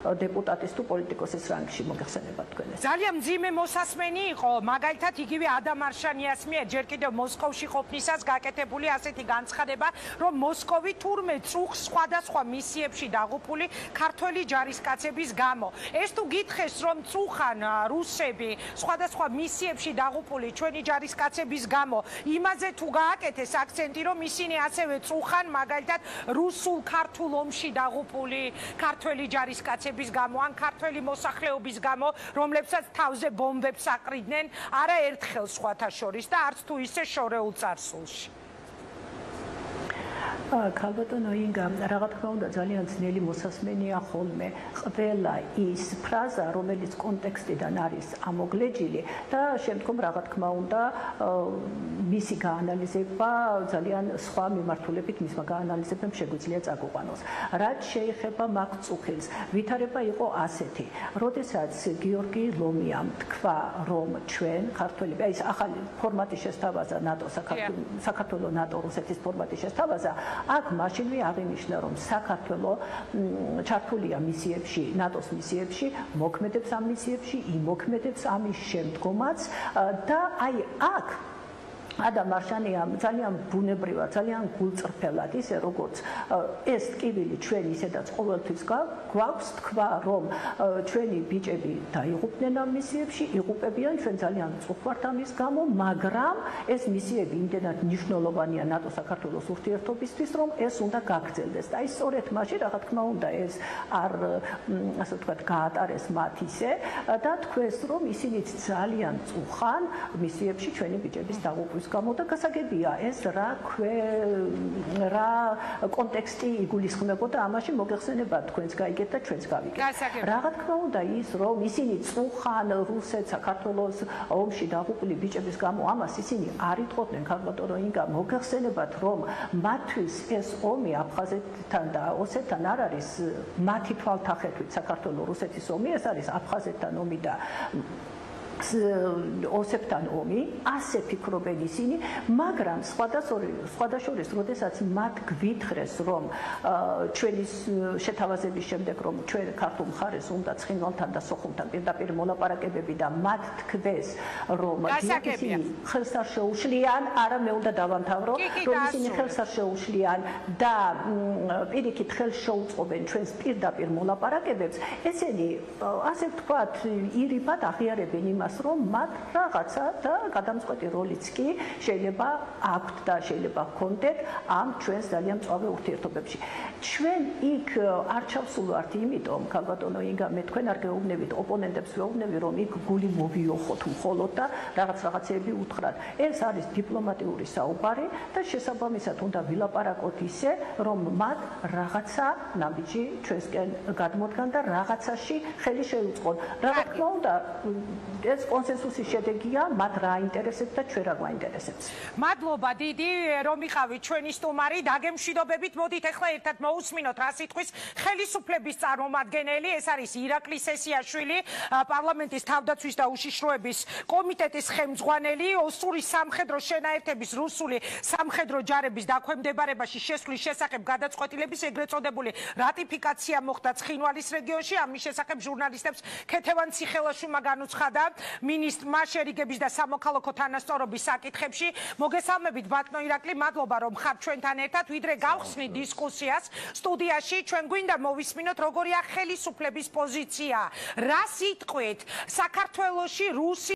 დეპუტატის თუ პოლიტიკოსის რანგში მოგეხსენება თქვენ ეს. ძალიან მძიმე მოსასმენი იყო, მაგალითად იგივე ადამ არშანიას მიერ ჯერ კიდევ მოსკოვში ყოფნისას გაკეთებული ასეთი განცხადება, რომ მოსკოვი თურმე წუხს სხვადასხვა მისიებში დაღუპული ქართველი ჯარისკაცების გამო. ეს თუ გითხეს, რომ წუხან რუსები სხვადასხვა მისიებში დაღუპული ჩვენი ჯარისკაცების გამო, იმაზე თუ გააკეთეს აქცენტი, რომ ისინი ასევე წუხან მაგალითად რუსულ-ქართულ ომში დაღუპული ქართველი ჯარისკაცების გამო ან ქართველი მოსახლეობის გამო, რომლებსაც თავზე ბომბებს აყრიდნენ არაერთხელ სხვათა შორის და არც თუ ისე შორეულ წარსულში. ქალბატონო ინგა, რა თქმა უნდა ძალიან ძნელი მოსასმენია ხოლმე ყველა ის ფრაზა, რომელიც კონტექსტიდან არის ამოგლეჯილი და შემდგომ რა თქმა უნდა მისი გაანალიზება ძალიან სხვა მიმართულებით მისმა გაანალიზებამ შეგვიძლია წაგვიყვანოს. რაც შეეხება მაგ წუხილს, ვითარება იყო ასეთი, როდესაც გიორგი ლომიამ თქვა, რომ ჩვენ ქართველები, აი ეს ახალი ფორმატის შესთავაზა ნატო საქართველოს ნატო რუსეთის ფორმატის შესთავაზა აქ მაშინვე აღინიშნა, რომ საქართველო ჩართულია მისიებში, ნატოს მისიებში, მოქმედებს ამ მისიებში, იმოქმედებს ამის შემდგომაც და აი აქ ადამ არშანიამ ძალიან ბუნებრივად, ძალიან გულწრფელად, ისე როგორც ეს ტკივილი ჩვენ ისედაც ყოველთვის გვაქვს თქვა, რომ ჩვენი ბიჭები დაიღუპნენ ამ მისიებში, იღუპებიან, ჩვენ ძალიან წუხварთ ამის გამო, მაგრამ ეს მისიები იმდენად მნიშვნელოვანია ნატო-საქართველოს ურთიერთობისთვის, რომ ეს უნდა გაგრძელდეს. და ის სწორედ მაშინ, რა თქმა უნდა, ეს არ ასე ვთქვათ, გაატარეს მათ ისე და თქვეს, რომ ისინიც ძალიან წუხან მისიებში ჩვენი ბიჭების დაღუპვის გამო და გასაგებია ეს რა კონტექსტი იგულისხმებოდა ამაში მოგეხსენება თქვენს გაიგეთ და ჩვენს გავიგეთ. რა თქმა უნდა ის რომ ისინი წუხან რუსეთს საქართველოს ომში დაღუპული ბიჭების გამო ამას ისინი არ იტყოდნენ ქალბატონო ინგა მოგეხსენებათ რომ მათთვის ეს ომი აფხაზეთთან და ოსეთთან არ არის მათი თვალთახედვით საქართველოს რუსეთის ომი ეს არის აფხაზეთთან ომი და ოსებთან ომი, ასე ფიქრობენ ისინი, მაგრამ სხვადასხვა, როდესაც მათ გვითხრეს, რომ ჩვენი შეთავაზების შემდეგ, რომ ჩვენ ქართულ მხარეს უნდა ცხინვალთან და სოხუმთან პირდაპირ მოლაპარაკებები და მათ თქვეს, რომ ისინი ხელს არ შეუშლიან, არა მე უნდა დავამთავრო, რომ ისინი ხელს არ შეუშლიან და პირიქით ხელს შეუწყობენ ჩვენს პირდაპირ მოლაპარაკებებს, ესენი ასე ვთქვათ, ირიბად აღიარებენ იმას რომ მათ რაღაცა და გადამწყვეტი როლიც კი შეიძლება აქვთ და შეიძლება ჰქონდეთ ამ ჩვენს ძალიან მწვავე ურთიერთობებში. ჩვენ იქ არ ჩავსულვართ იმიტომ, ქალბატონო ინგა, მე თქვენ არ გეუბნებით, ოპონენტებს ვეუბნები, რომ იქ გული მოვიოხოთ მხოლოდ და რაღაცეები უთხრათ. ეს არის დიპლომატიური საუბარი და შესაბამისად უნდა ვილაპარაკოთ ისე, რომ მათ რაღაცა ნაბიჯი ჩვენსკენ გადმოდგან და რაღაცაში ხელი შეუწყონ. რა თქმა უნდა, ეს კონსენსუსის შედეგია, მათ რა აინტერესებს და ჩვენ რა გვაინტერესებს. მადლობა დიდი, რომ იყავით ჩვენი სტუმარი, დაგემშვიდობებით, მოდით ახლა ერთად მოусმინოთ რა სიტყვის ხელისუფლების წარმომადგენელი, ეს არის ირაკლი სესიაშვილი, პარლამენტის თავდაცვის და უშიშროების კომიტეტის ხელმძღვანელი, ოსური სამხედრო შენაერთების რუსული სამხედრო ჯარების დაქვემდებარებაში შესვლის შესახებ გადაწყვეტილების ეგრეთ წოდებული რატიფიკაცია მოხდა ცხინვალის რეგიონში, ამის შესახებ ჟურნალისტებს ქეთევან ციხელაშვილმა განუცხადა მინისტრმა შერიგების და სამოქალაქო თანასწორობის საკითხებში. მოგესალმებით ბატონო ირაკლი, მადლობა რომ ხართ ჩვენთან ერთად, ვიდრე გავხსნით დისკუსიას სტუდიაში, ჩვენ გვინდა მოვისმინოთ როგორია ხელისუფლების პოზიცია. რა სიტყვით საქართველოში რუსი